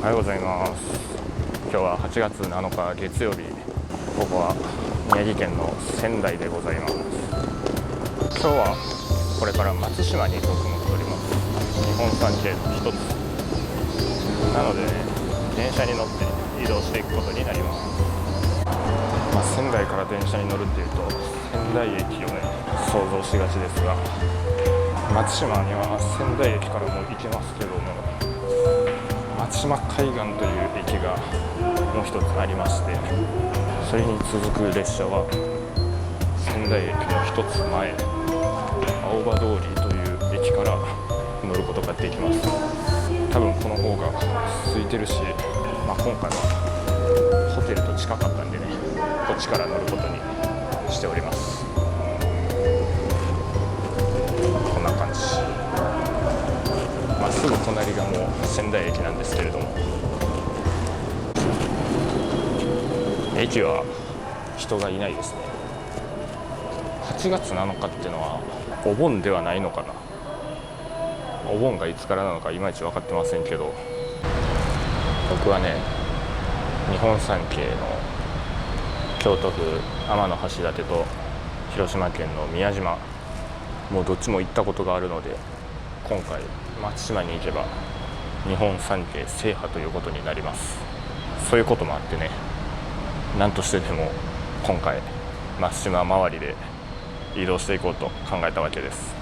はようございます。今日は8月7日月曜日、ここは宮城県の仙台でございます。今日はこれから松島に行こうと思っております。日本三景の一つなのでね、電車に乗って移動していくことになります。仙台から電車に乗るっていうと仙台駅をね想像しがちですが、松島には仙台駅からも行けますけども、松島海岸という駅がもう一つありまして、それに続く列車は仙台駅の一つ前、青葉通りという駅から乗ることができます。多分この方が空いてるし、今回はホテルと近かったんでね、こっちから乗ることにしております。こんな感じ。すぐ隣がもう仙台駅なんですけれども、駅は人がいないですね。8月7日っていうのはお盆ではないのかな。お盆がいつからなのかいまいち分かってませんけど、僕はね、日本三景の京都府天橋立と広島県の宮島、もうどっちも行ったことがあるので、今回松島に行けば日本三景制覇ということになります。そういうこともあってね、何としてでも今回松島周りで移動していこうと考えたわけです。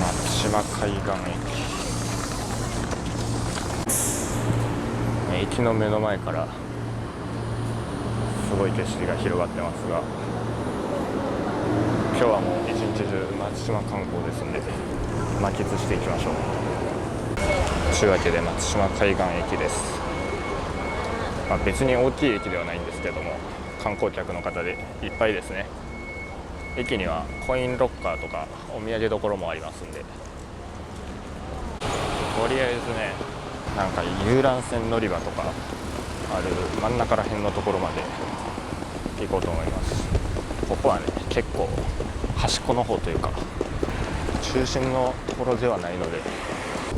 松島海岸駅の目の前からすごい景色が広がってますが、今日はもう一日中松島観光ですので満喫していきましょう。というわけで松島海岸駅です。別に大きい駅ではないんですけども、観光客の方でいっぱいですね。駅にはコインロッカーとかお土産どころもありますんで、とりあえずね、なんか遊覧船乗り場とかある真ん中ら辺のところまで行こうと思います。ここはね、結構端っこの方というか中心のところではないので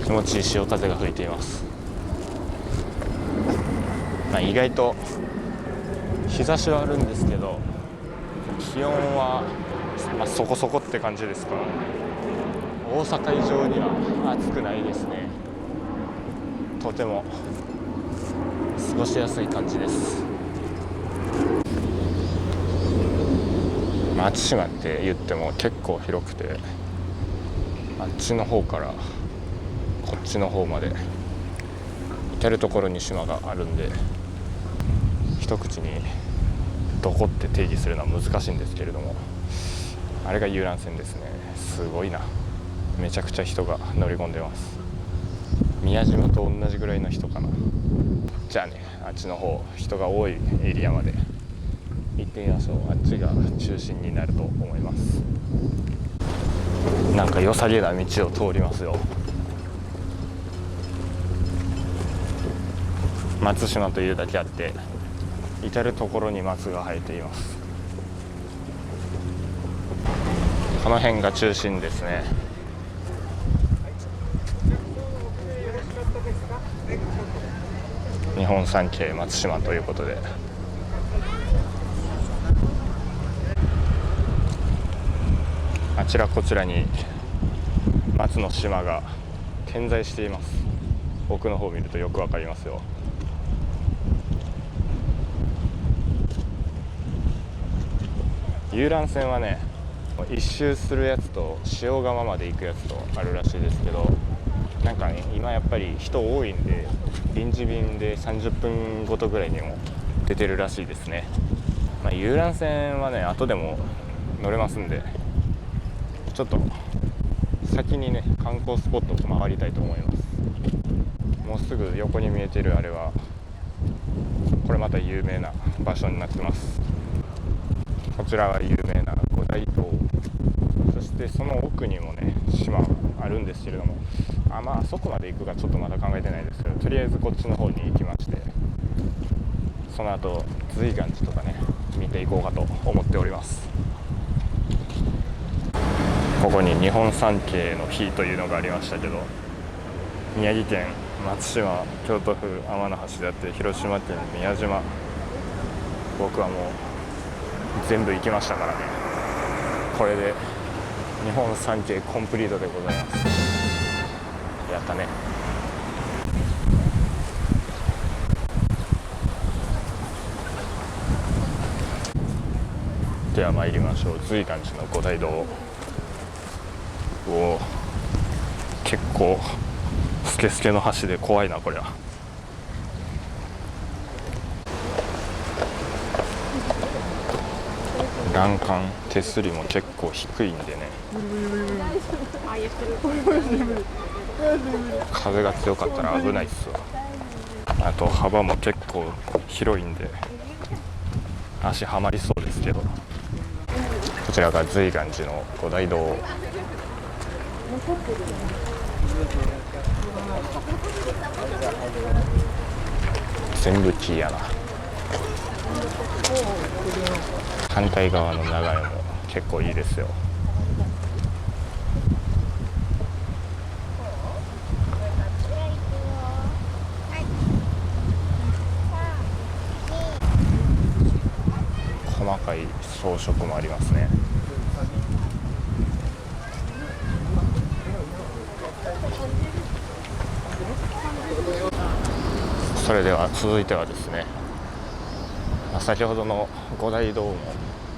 気持ちいい潮風が吹いています。意外と日差しはあるんですけど、気温はそこそこって感じですか。大阪以上には暑くないですね。とても過ごしやすい感じです。松島って言っても結構広くて、あっちの方からこっちの方まで至る所に島があるんで、一口にどこって定義するのは難しいんですけれども、あれが遊覧船ですね。すごいな。めちゃくちゃ人が乗り込んでます。宮島と同じぐらいの人かな。じゃあね、あっちの方人が多いエリアまで行ってみましょう。あっちが中心になると思います。なんか良さげな道を通りますよ。松島というだけあって至る所に松が生えています。この辺が中心ですね。日本三景松島ということで、あちらこちらに松の島が点在しています。奥の方を見るとよくわかりますよ。遊覧船はね、一周するやつと塩釜まで行くやつとあるらしいですけど、なんかね、今やっぱり人多いんで臨時便で30分ごとぐらいにも出てるらしいですね。遊覧船はね、後でも乗れますんで、ちょっと先にね観光スポットを回りたいと思います。もうすぐ横に見えてるあれは、これまた有名な場所になってます。こちらは有名な五大塔、そしてその奥にもね島あるんですけれども、あそこまで行くかちょっとまだ考えてないですけど、とりあえずこっちの方に行きまして、その後随岩寺とかね見ていこうかと思っております。ここに日本三景の碑というのがありましたけど、宮城県松島、京都府天橋であって、広島県宮島、僕はもう全部行きましたからね。これで日本三景コンプリートでございます。やったね。では参りましょう。随岩寺の五大堂。おお、結構スケスケの橋で怖いなこりゃ。欄干手すりも結構低いんでね、風が強かったら危ないっすわ。あと幅も結構広いんで足はまりそうですけど。こちらが随岩寺の五大堂。全部木やな。反対側の流れも結構いいですよ。細かい装飾もありますね。それでは続いてはですね、先ほどの五大堂も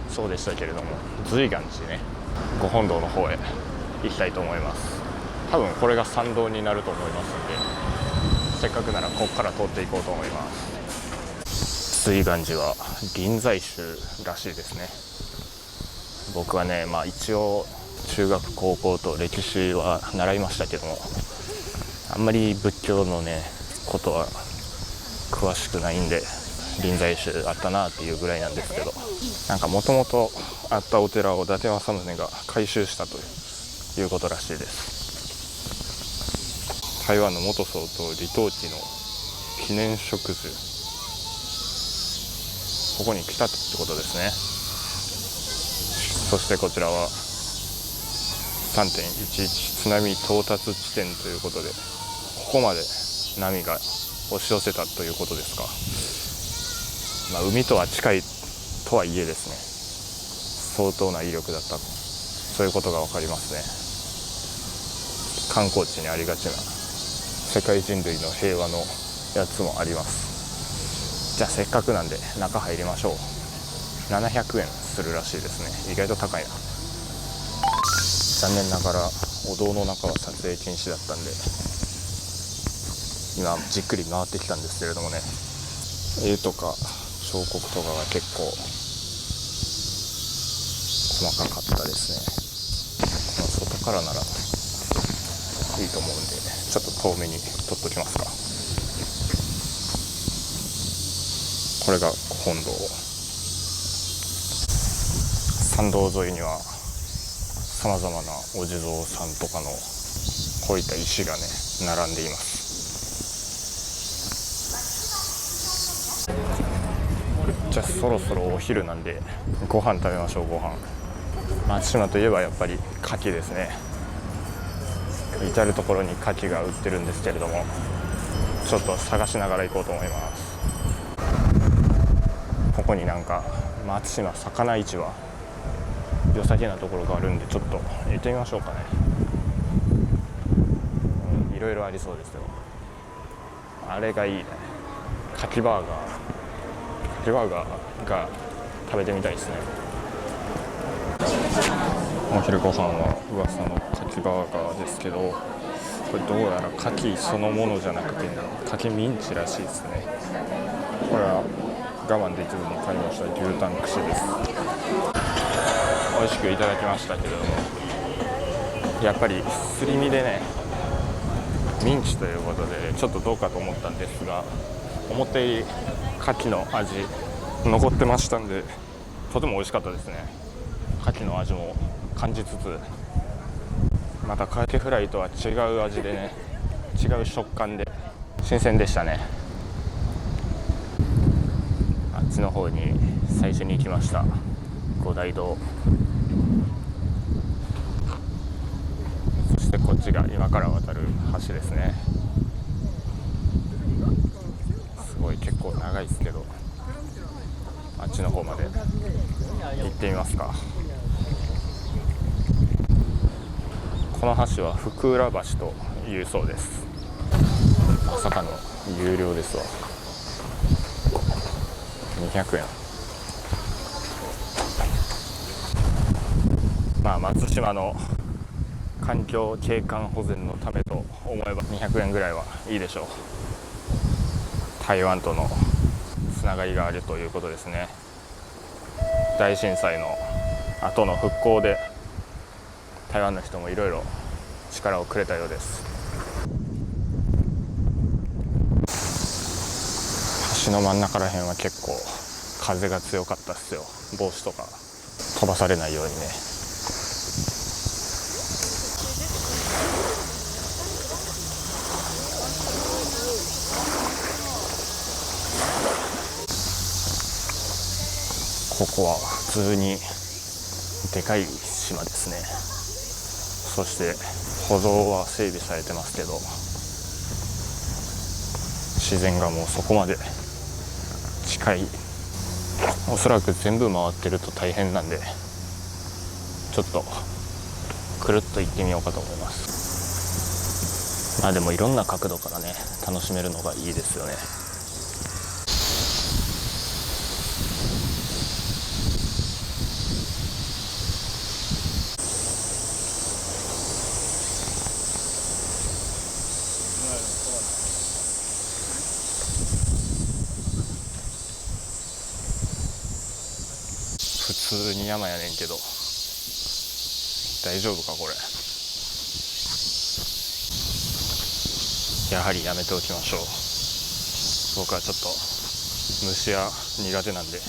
そうでしたけれども、随岩寺ね、ご本堂の方へ行きたいと思います。多分これが参道になると思いますので、せっかくならここから通っていこうと思います。随岩寺は臨済宗らしいですね。僕はね、一応中学高校と歴史は習いましたけども、あんまり仏教のねことは詳しくないんで、臨済宗あったなっていうぐらいなんですけど、なんかもともとあったお寺を伊達政宗が改修したということらしいです。台湾の元総統李登輝の記念植樹、ここに来たってことですね。そしてこちらは 3.11 津波到達地点ということで、ここまで波が押し寄せたということですか。海とは近いとはいえですね、相当な威力だった、そういうことが分かりますね。観光地にありがちな世界人類の平和のやつもあります。じゃあせっかくなんで中入りましょう。700円するらしいですね。意外と高いな。残念ながらお堂の中は撮影禁止だったんで、今じっくり回ってきたんですけれどもね、絵とか彫刻とかが結構細かかったですね。外からならいいと思うんで、ちょっと遠目に撮っときますか。これが本堂。参道沿いにはさまざまなお地蔵さんとかのこういった石がね並んでいます。じゃあそろそろお昼なんでご飯食べましょう。ご飯、松島といえばやっぱり牡蠣ですね。至る所に牡蠣が売ってるんですけれども、ちょっと探しながら行こうと思います。ここになんか松島魚市場、良さげなところがあるんで、ちょっと行ってみましょうかね。いろいろありそうですよ。あれがいいね、牡蠣バーガー。牡蠣バーガーが食べてみたいですね。お昼ご飯は噂の牡蠣バーガーですけど、これどうやら牡蠣そのものじゃなくて牡蠣ミンチらしいですね。これは我慢できずに買いました牛タン串です。美味しくいただきましたけれども、やっぱりすり身でねミンチということでちょっとどうかと思ったんですが、思ったより牡蠣の味残ってましたんで、とても美味しかったですね。牡蠣の味も感じつつ、またカキフライとは違う味でね、違う食感で新鮮でしたね。っちの方に最初に行きました。五大堂、そしてこっちが今から渡る橋ですね。すごい結構長いですけど、あっちの方まで行ってみますか。この橋は福浦橋というそうです。まさかの有料ですわ。200円。まあ松島の環境景観保全のためと思えば200円ぐらいはいいでしょう。台湾とのつながりがあるということですね。大震災の後の復興で台湾の人もいろいろ力をくれたようです。橋の真ん中ら辺は結構風が強かったっすよ。帽子とか飛ばされないようにね。ここは普通にでかい島ですね。そして歩道は整備されてますけど、自然がもうそこまで近い。おそらく全部回ってると大変なんで、ちょっとくるっと行ってみようかと思います。まあでもいろんな角度からね楽しめるのがいいですよね。普通に山やねんけど大丈夫かこれ。やはりやめておきましょう。僕はちょっと虫は苦手なんで、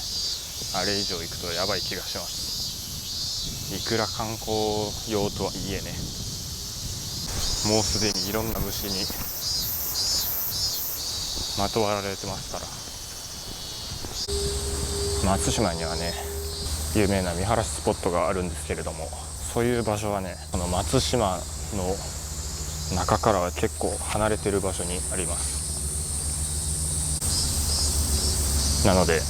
あれ以上行くとやばい気がします。いくら観光用とはいえね、もうすでにいろんな虫にまとわられてますから。松島にはね有名な見晴らしスポットがあるんですけれども、そういう場所はねこの松島の中からは結構離れてる場所にあります。なので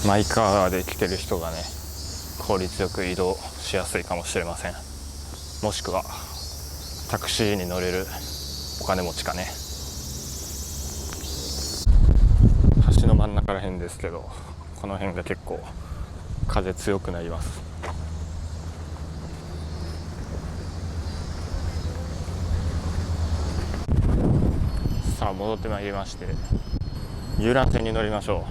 マイカーで来てる人がね効率よく移動しやすいかもしれません。もしくはタクシーに乗れるお金持ちかね。橋の真ん中ら辺ですけど、この辺が結構風強くなります。さあ戻ってまいりまして、遊覧船に乗りましょ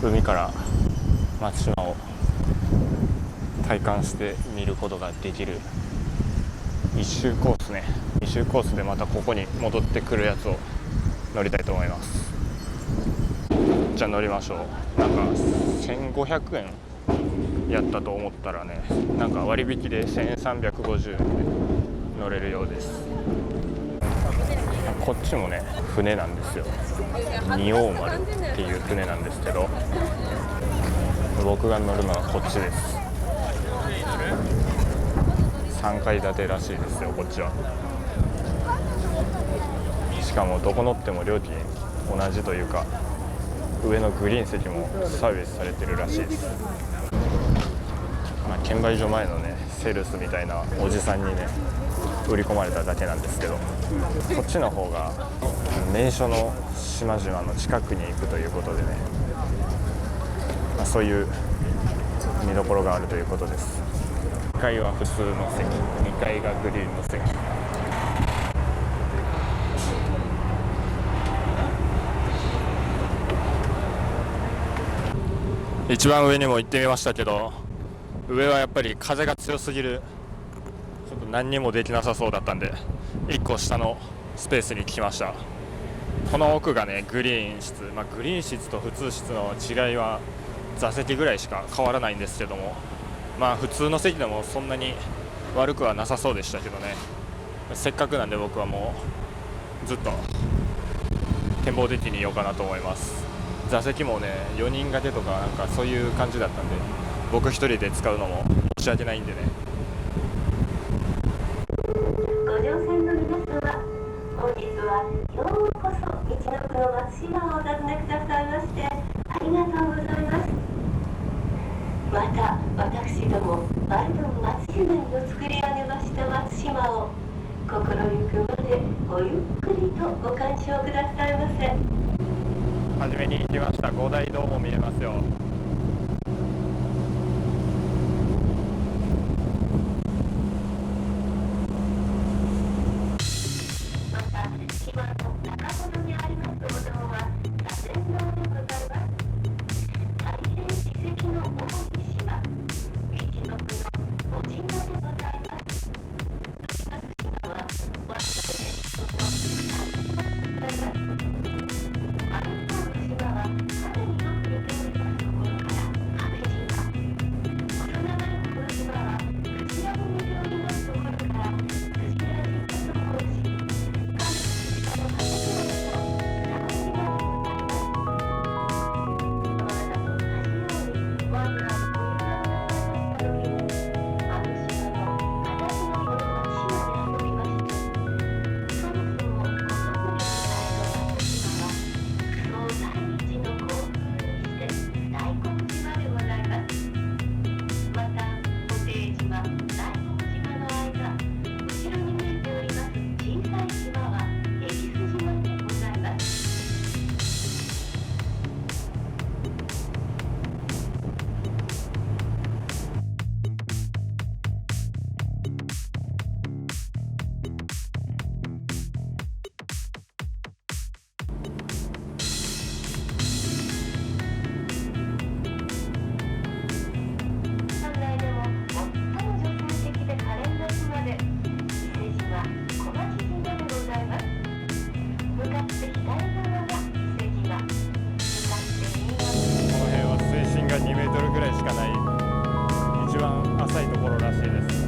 う。海から松島を体感して見ることができる一周コースね。2周コースでまたここに戻ってくるやつを乗りたいと思います。じゃあ乗りましょう。なんか1500円やったと思ったらね、なんか割引で1350円で乗れるようです。こっちもね船なんですよ。仁王丸っていう船なんですけど、僕が乗るのはこっちです。3階建てらしいですよこっちは。しかもどこ乗っても料金同じというか、上のグリーン席もサービスされてるらしいです。まあ、券売所前のねセールスみたいなおじさんにね売り込まれただけなんですけど、こっちの方が名所の島々の近くに行くということでね、まあ、そういう見どころがあるということです。1階は普通の席、2階がグリーンの席。一番上にも行ってみましたけど、上はやっぱり風が強すぎる、ちょっと何にもできなさそうだったんで1個下のスペースに来ました。この奥がねグリーン室、まあ、グリーン室と普通室の違いは座席ぐらいしか変わらないんですけども、まあ普通の席でもそんなに悪くはなさそうでしたけどね。せっかくなんで僕はもうずっと展望デッキにいようかなと思います。座席もね4人掛けとかなんかそういう感じだったんで、僕一人で使うのも申し訳ないんでね。ご乗船の皆様、本日はようこそみちのくの松島をお訪ねくださいましてありがとうございます。また私どもバルトン松島にを作り上げました松島を心ゆくまでごゆっくりとご鑑賞くださいませ。はじめに来ました五大堂も見えますよ。また島の中ほどにありますお堂は座禅堂でございます。大変史跡の多い島、みちのくのお島でございます。松島は我が列島の最初でございます。アルフォーの島は春によく似ておりますところから亀島、細長いこの島はクジラも似ておりますところからクジラ島と申し、神の島の畑島と佐渡島でございます。我らと同じようにワンダーのお湯が流れました時に、あの島の形のような島で遊びました。そもそもお外に伝えの松島はクソ大日の航空にして大黒島でございます。また布袋島、大黒島の間、後ろに見えております小さい島は恵比寿島でございます。本来でも最も女性的で可憐な島で、伊勢島、小町島でございます。向かって左側が伊勢島、向かって右側この辺は水深が2メートルぐらいしかない一番浅いところらしいです。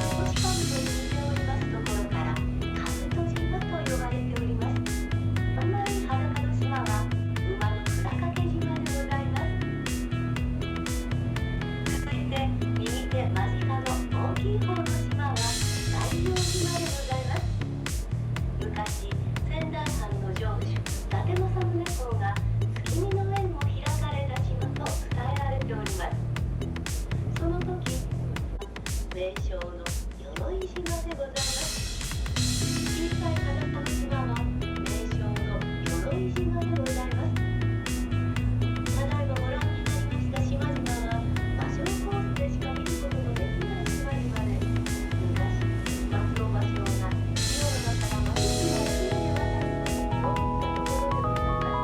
少し昆布に似ておりますところからカブト島と呼ばれております。甘い裸の島は馬の倉掛島でございます。続いて右手間近の大きい方の島は大洋島でございます。昔仙台藩の城主伊達政宗公が月見の縁を開かれた島と伝えられております。その時名称の鎧島でございます。小さい裸の島は名称の鎧島でございます。ただいまご覧になりました島々は場所コースでしか見ることのできない島々で、昔松尾芭蕉が清野から松島へ船で渡るときに通ったところでござい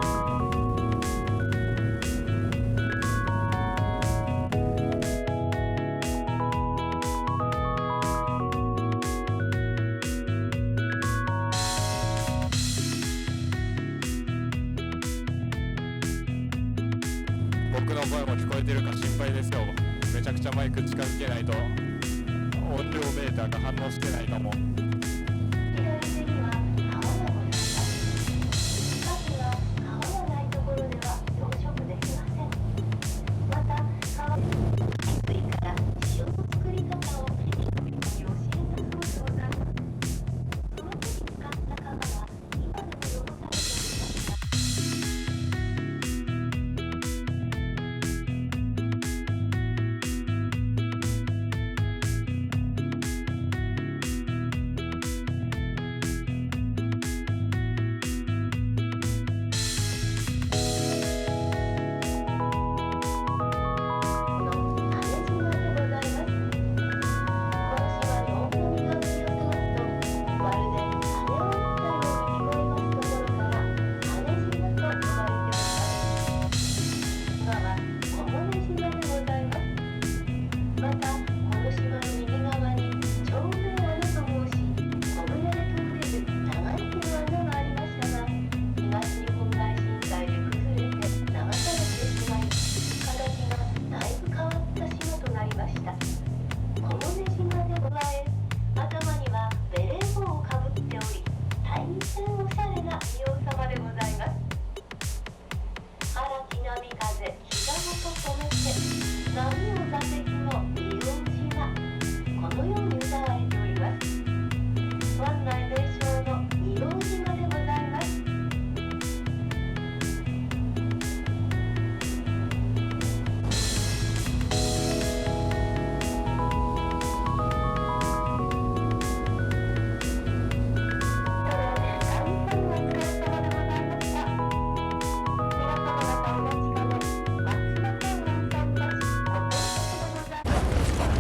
僕の声も聞こえてるか心配ですよ。めちゃくちゃマイク近づけないと音量メーターが反応してないかも。ます。左手には川がございます。しかしは川がないところでは養殖できません。また川海水から塩の作り方を人々に教えたそうでございます。その時使った川は今でも残されております。波の座席の利用時はこのように歌われております。湾内名称の仁王島でございます。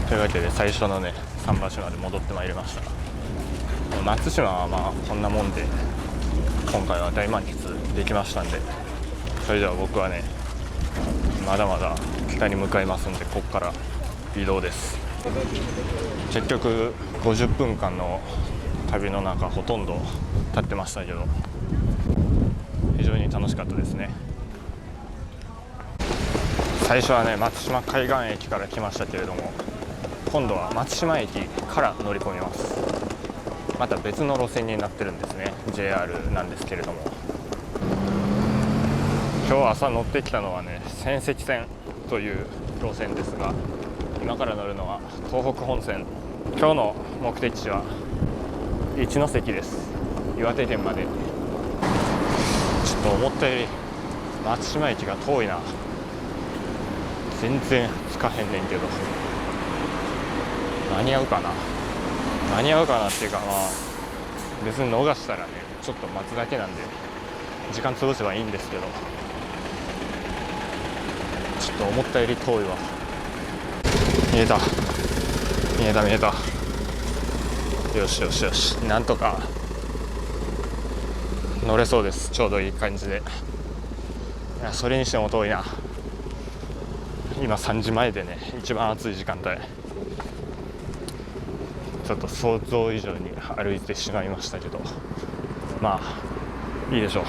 というわけで最初のね桟橋まで戻ってまいりました。松島はまあこんなもんで今回は大満喫できましたんで、それでは僕はねまだまだ北に向かいますんで、ここから移動です。結局50分間の旅の中ほとんど経ってましたけど、非常に楽しかったですね。最初はね松島海岸駅から来ましたけれども、今度は松島駅から乗り込みます。また別の路線になってるんですね。 JR なんですけれども、今日朝乗ってきたのはね仙石線という路線ですが、今から乗るのは東北本線。今日の目的地は一ノ関です。岩手県まで。ちょっと思ったより松島駅が遠いな。全然つかへんねんけど間に合うかなっていうか、まあ別に逃したらねちょっと待つだけなんで時間潰せばいいんですけど、ちょっと思ったより遠いわ。見えた。よし、なんとか乗れそうです。ちょうどいい感じで。いやそれにしても遠いな。今3時前でね一番暑い時間帯、ちょっと想像以上に歩いてしまいましたけど、まあいいでしょう。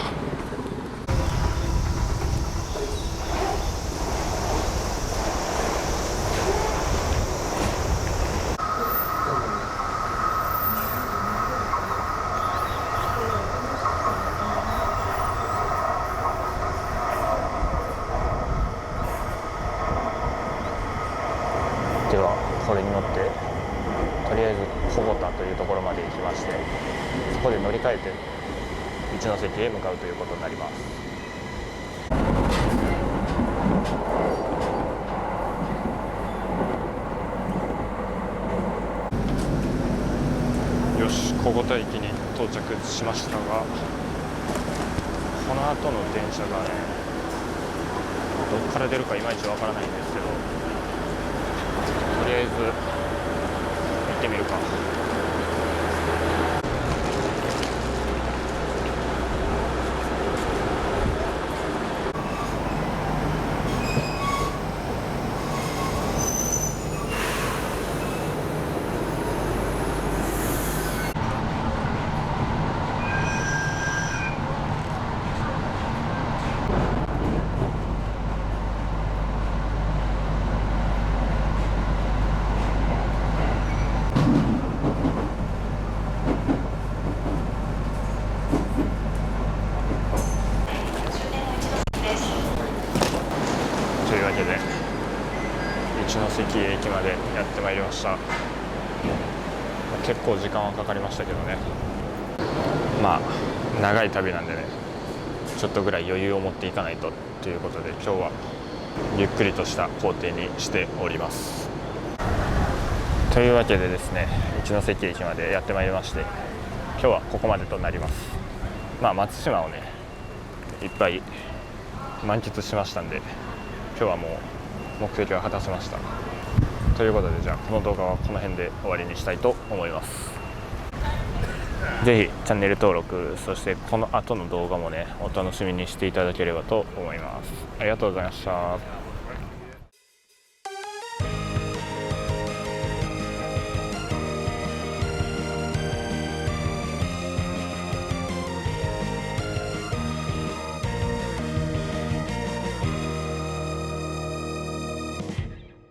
ではこれに乗ってとりあえず小保田というところまで行きまして、そこで乗り換えて一ノ関へ向かうということになります。よし、小保田駅に到着しましたが、この後の電車がねどっから出るかいまいちわからないんですけど、とりあえず行ってみるか。というわけで一ノ関駅までやってまいりました。結構時間はかかりましたけどね、まあ長い旅なんでねちょっとぐらい余裕を持っていかないとということで、今日はゆっくりとした行程にしております。というわけでですね、一ノ関駅までやってまいりまして、今日はここまでとなります。まあ松島をねいっぱい満喫しましたんで、今日はもう目的は果たせました。ということで、じゃあこの動画はこの辺で終わりにしたいと思います。ぜひチャンネル登録、そしてこの後の動画もねお楽しみにしていただければと思います。ありがとうございました。